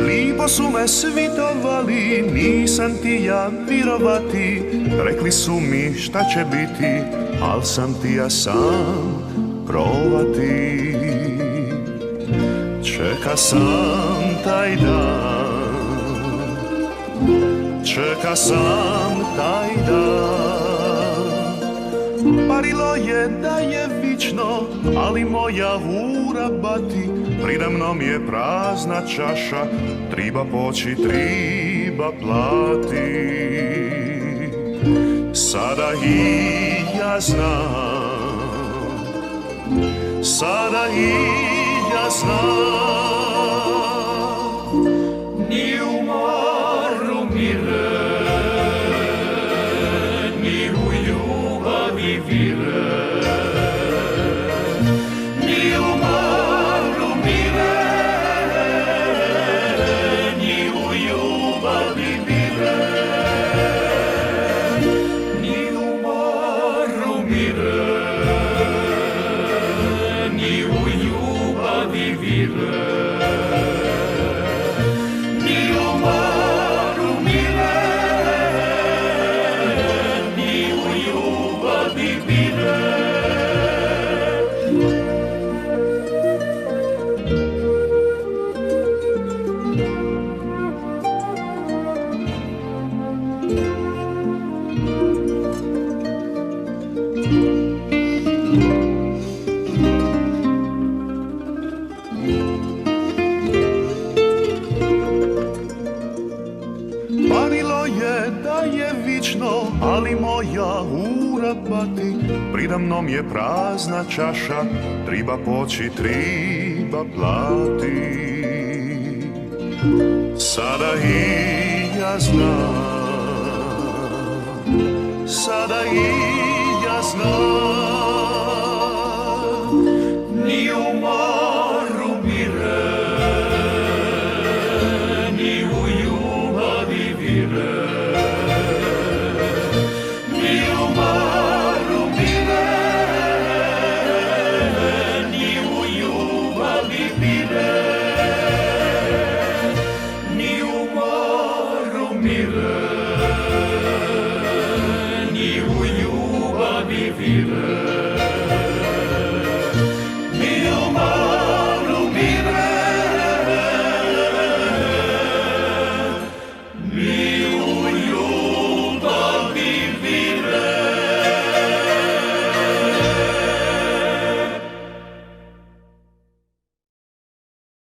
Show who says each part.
Speaker 1: Lipo su me svitovali, nisam ti ja virovati. Rekli su mi šta će biti, al sam ti ja sam probati. Čeka sam taj dan, čeka sam taj dan. Parilo je da je vično, ali moja ura bati. Pridamnom je prazna čaša, triba poći, triba plati. Sada i ja znam, sada i ja znam. Ni u moru mire, ni u ljubavi vire. Ni u moru mire, ni u ljubavi vire. Ni u moru mire, ni u ljubavi vire. Parilo je da je vično, ali moja ura pati. Pridamnom je prazna čaša, triba poći, triba plati. Sada i ja znam, sada i ja znam. Ni u moru mire, ni u ljubavi vire. Ni u moru mire, ni u ljubavi vire. Ni u moru mire, ni u ljubavi vire.